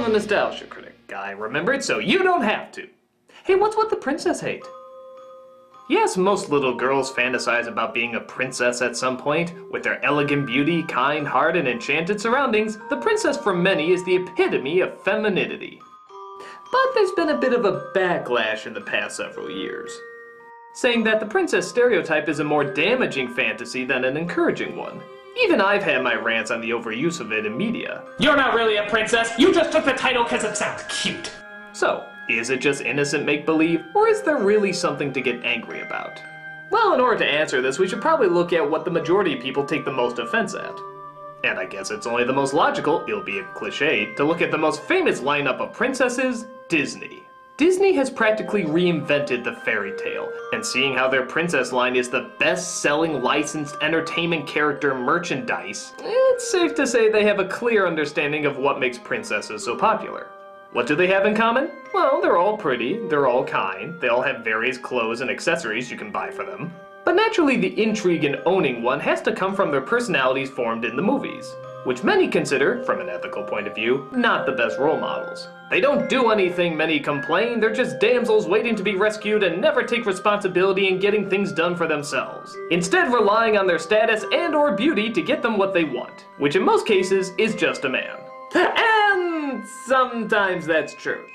a nostalgia critic. I remembered, so you don't have to. Hey, what's with the princess hate? Yes, most little girls fantasize about being a princess at some point. With their elegant beauty, kind heart, and enchanted surroundings, the princess for many is the epitome of femininity. But there's been a bit of a backlash in the past several years, saying that the princess stereotype is a more damaging fantasy than an encouraging one. Even I've had my rants on the overuse of it in media. You're not really a princess, you just took the title because it sounds cute. So, is it just innocent make-believe, or is there really something to get angry about? Well, in order to answer this, we should probably look at what the majority of people take the most offense at. And I guess it's only the most logical, albeit cliche, to look at the most famous lineup of princesses, Disney. Disney has practically reinvented the fairy tale, and seeing how their princess line is the best-selling licensed entertainment character merchandise, it's safe to say they have a clear understanding of what makes princesses so popular. What do they have in common? Well, they're all pretty, they're all kind, they all have various clothes and accessories you can buy for them. But naturally, the intrigue in owning one has to come from their personalities formed in the movies, which many consider, from an ethical point of view, not the best role models. They don't do anything, many complain, they're just damsels waiting to be rescued and never take responsibility in getting things done for themselves, instead relying on their status and or beauty to get them what they want, which in most cases is just a man. And sometimes that's true.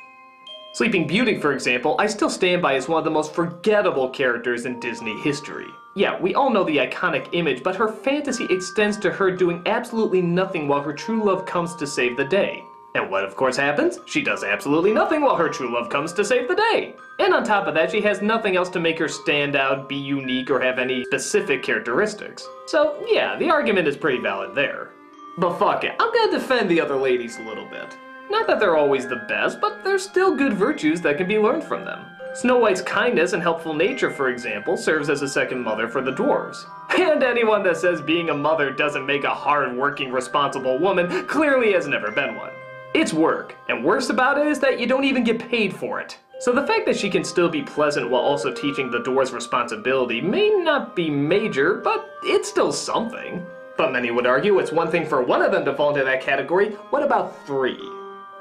Sleeping Beauty, for example, I still stand by as one of the most forgettable characters in Disney history. Yeah, we all know the iconic image, but her fantasy extends to her doing absolutely nothing while her true love comes to save the day. And what of course happens? She does absolutely nothing while her true love comes to save the day. And on top of that, she has nothing else to make her stand out, be unique, or have any specific characteristics. So yeah, the argument is pretty valid there. But fuck it, I'm gonna defend the other ladies a little bit. Not that they're always the best, but there's still good virtues that can be learned from them. Snow White's kindness and helpful nature, for example, serves as a second mother for the dwarves. And anyone that says being a mother doesn't make a hard-working, responsible woman clearly has never been one. It's work, and worse about it is that you don't even get paid for it. So the fact that she can still be pleasant while also teaching the dwarves responsibility may not be major, but it's still something. But many would argue it's one thing for one of them to fall into that category, what about three?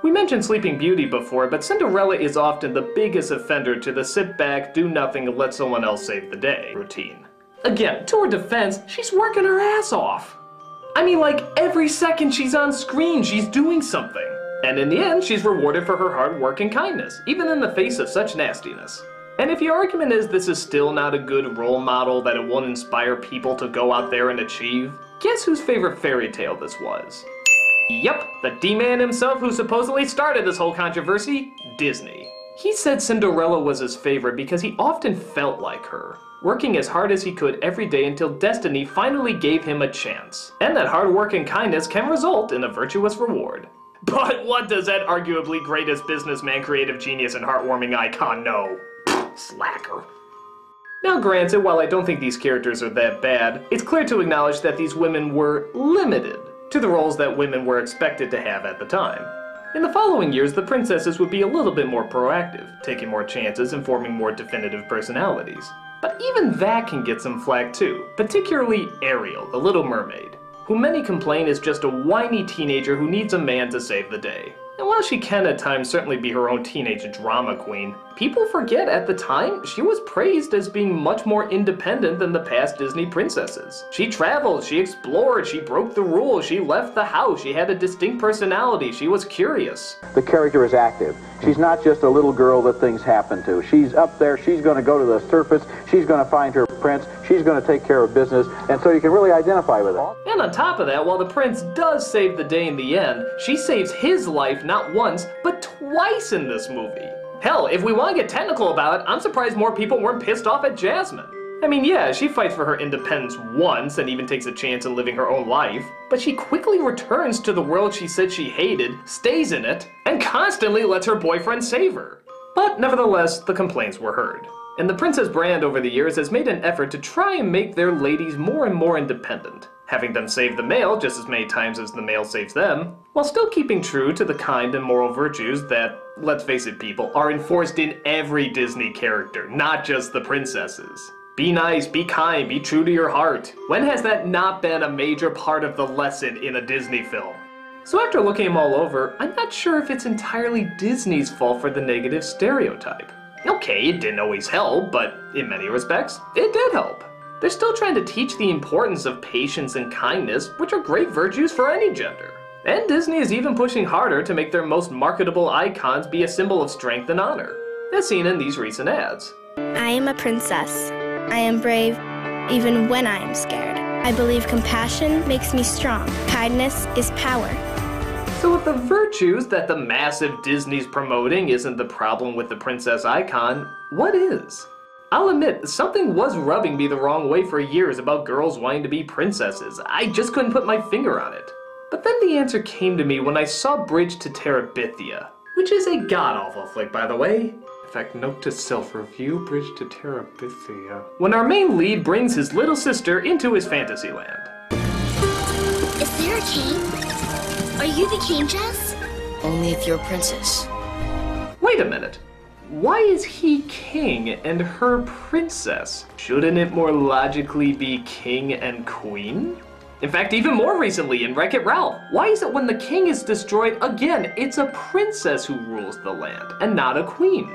We mentioned Sleeping Beauty before, but Cinderella is often the biggest offender to the sit back, do nothing, and let someone else save the day routine. Again, to her defense, she's working her ass off. I mean, like, every second she's on screen, she's doing something. And in the end, she's rewarded for her hard work and kindness, even in the face of such nastiness. And if your argument is this is still not a good role model, that it won't inspire people to go out there and achieve, guess whose favorite fairy tale this was? Yep, the D-Man himself who supposedly started this whole controversy, Disney. He said Cinderella was his favorite because he often felt like her, working as hard as he could every day until destiny finally gave him a chance. And that hard work and kindness can result in a virtuous reward. But what does that arguably greatest businessman, creative genius, and heartwarming icon know? Slacker. Now granted, while I don't think these characters are that bad, it's clear to acknowledge that these women were limited to the roles that women were expected to have at the time. In the following years, the princesses would be a little bit more proactive, taking more chances and forming more definitive personalities. But even that can get some flack too, particularly Ariel, the Little Mermaid, who many complain is just a whiny teenager who needs a man to save the day. And while she can at times certainly be her own teenage drama queen, people forget at the time she was praised as being much more independent than the past Disney princesses. She traveled, she explored, she broke the rules, she left the house, she had a distinct personality, she was curious. The character is active. She's not just a little girl that things happen to. She's up there, she's going to go to the surface, she's going to find her prince, she's going to take care of business, and so you can really identify with her. And on top of that, while the prince does save the day in the end, she saves his life not once, but twice in this movie. Hell, if we want to get technical about it, I'm surprised more people weren't pissed off at Jasmine. I mean, yeah, she fights for her independence once and even takes a chance in living her own life, but she quickly returns to the world she said she hated, stays in it, and constantly lets her boyfriend save her. But nevertheless, the complaints were heard. And the Princess brand over the years has made an effort to try and make their ladies more and more independent, having them save the male just as many times as the male saves them, while still keeping true to the kind and moral virtues that, let's face it people, are enforced in every Disney character, not just the princesses. Be nice, be kind, be true to your heart. When has that not been a major part of the lesson in a Disney film? So after looking them all over, I'm not sure if it's entirely Disney's fault for the negative stereotype. Okay, it didn't always help, but in many respects, it did help. They're still trying to teach the importance of patience and kindness, which are great virtues for any gender. And Disney is even pushing harder to make their most marketable icons be a symbol of strength and honor, as seen in these recent ads. I am a princess. I am brave, even when I am scared. I believe compassion makes me strong. Kindness is power. So if the virtues that the massive Disney's promoting isn't the problem with the princess icon, what is? I'll admit, something was rubbing me the wrong way for years about girls wanting to be princesses. I just couldn't put my finger on it. But then the answer came to me when I saw Bridge to Terabithia, which is a god-awful flick, by the way. In fact, note to self, review Bridge to Terabithia. When our main lead brings his little sister into his fantasy land. Is there a king? Are you the king, Jess? Only if you're a princess. Wait a minute. Why is he king and her princess? Shouldn't it more logically be king and queen? In fact, even more recently in Wreck-It Ralph, why is it when the king is destroyed, again, it's a princess who rules the land and not a queen?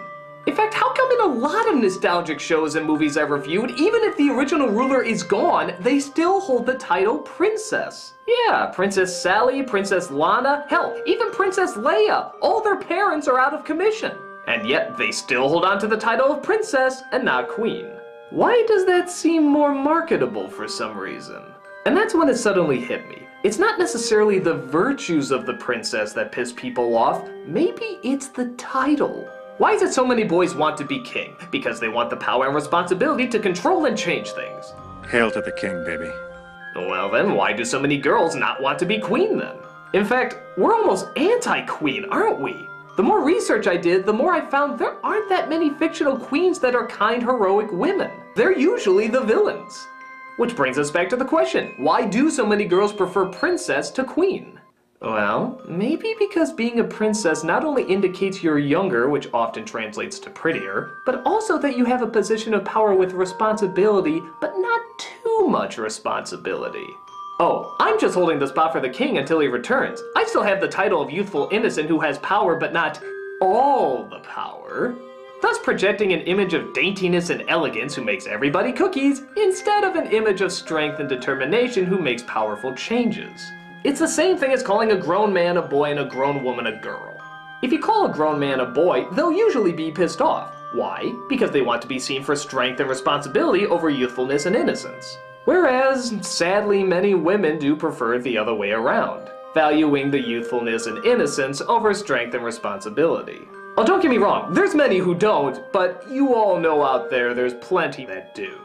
In fact, how come in a lot of nostalgic shows and movies I've reviewed, even if the original ruler is gone, they still hold the title princess? Yeah, Princess Sally, Princess Lana, hell, even Princess Leia, all their parents are out of commission. And yet they still hold on to the title of princess and not queen. Why does that seem more marketable for some reason? And that's when it suddenly hit me. It's not necessarily the virtues of the princess that piss people off, maybe it's the title. Why is it so many boys want to be king? Because they want the power and responsibility to control and change things. Hail to the king, baby. Well then, why do so many girls not want to be queen then? In fact, we're almost anti-queen, aren't we? The more research I did, the more I found there aren't that many fictional queens that are kind, heroic women. They're usually the villains. Which brings us back to the question, why do so many girls prefer princess to queen? Well, maybe because being a princess not only indicates you're younger, which often translates to prettier, but also that you have a position of power with responsibility, but not too much responsibility. Oh, I'm just holding the spot for the king until he returns. I still have the title of youthful innocent who has power, but not all the power. Thus projecting an image of daintiness and elegance who makes everybody cookies, instead of an image of strength and determination who makes powerful changes. It's the same thing as calling a grown man a boy and a grown woman a girl. If you call a grown man a boy, they'll usually be pissed off. Why? Because they want to be seen for strength and responsibility over youthfulness and innocence. Whereas, sadly, many women do prefer the other way around, valuing the youthfulness and innocence over strength and responsibility. Oh, don't get me wrong, there's many who don't, but you all know out there there's plenty that do.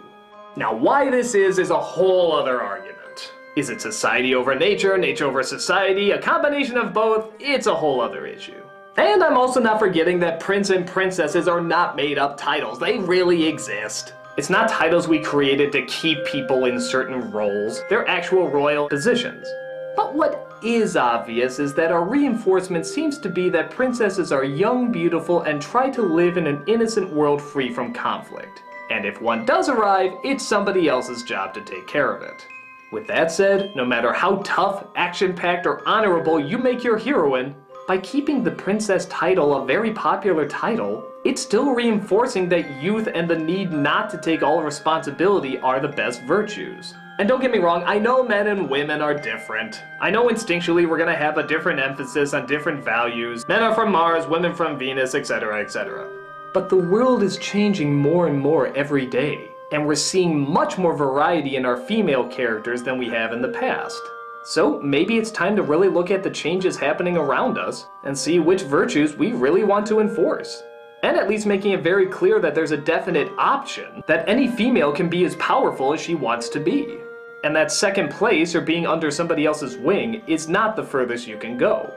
Now, why this is a whole other argument. Is it society over nature, nature over society, a combination of both? It's a whole other issue. And I'm also not forgetting that prince and princesses are not made-up titles, they really exist. It's not titles we created to keep people in certain roles, they're actual royal positions. But what is obvious is that our reinforcement seems to be that princesses are young, beautiful, and try to live in an innocent world free from conflict. And if one does arrive, it's somebody else's job to take care of it. With that said, no matter how tough, action-packed, or honorable you make your heroine, by keeping the princess title a very popular title, it's still reinforcing that youth and the need not to take all responsibility are the best virtues. And don't get me wrong, I know men and women are different. I know instinctually we're gonna have a different emphasis on different values. Men are from Mars, women from Venus, etc., etc. But the world is changing more and more every day, and we're seeing much more variety in our female characters than we have in the past. So maybe it's time to really look at the changes happening around us and see which virtues we really want to enforce. And at least making it very clear that there's a definite option that any female can be as powerful as she wants to be. And that second place or being under somebody else's wing is not the furthest you can go.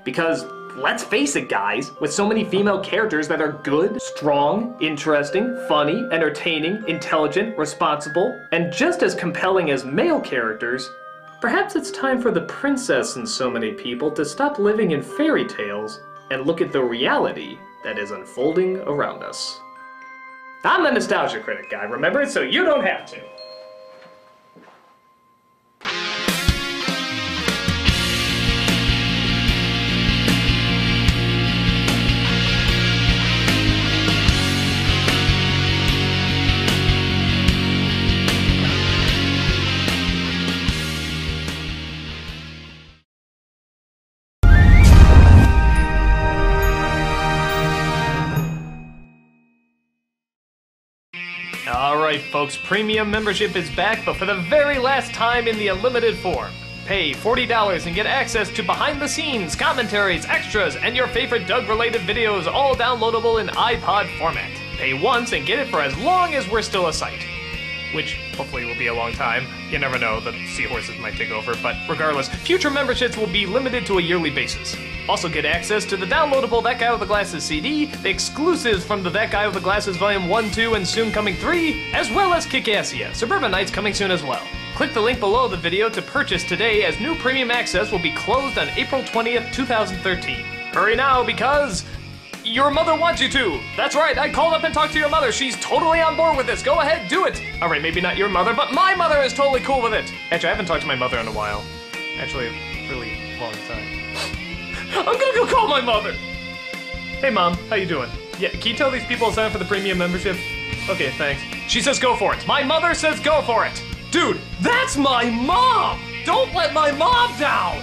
Because let's face it guys, with so many female characters that are good, strong, interesting, funny, entertaining, intelligent, responsible, and just as compelling as male characters, perhaps it's time for the princess in so many people to stop living in fairy tales and look at the reality that is unfolding around us. I'm the Nostalgia Critic guy, remember? So you don't have to. folks, premium membership is back, but for the very last time in the unlimited form. Pay $40 and get access to behind the scenes, commentaries, extras, and your favorite Doug-related videos, all downloadable in iPod format. Pay once and get it for as long as we're still a site. Which hopefully will be a long time. You never know, the seahorses might take over, but regardless, future memberships will be limited to a yearly basis. Also get access to the downloadable That Guy with the Glasses CD, the exclusives from the That Guy with the Glasses Volume 1, 2, and soon coming 3, as well as Kick-Assia, Suburban Nights coming soon as well. Click the link below the video to purchase today, as new premium access will be closed on April 20th, 2013. Hurry now, because your mother wants you to. That's right, I called up and talked to your mother. She's totally on board with this. Go ahead, do it. All right, maybe not your mother, but my mother is totally cool with it. Actually, I haven't talked to my mother in a while. Actually, a really long time. I'm gonna go call my mother. Hey, Mom, how you doing? Yeah, can you tell these people to sign up for the premium membership? Okay, thanks. She says go for it. My mother says go for it. Dude, that's my mom! Don't let my mom down!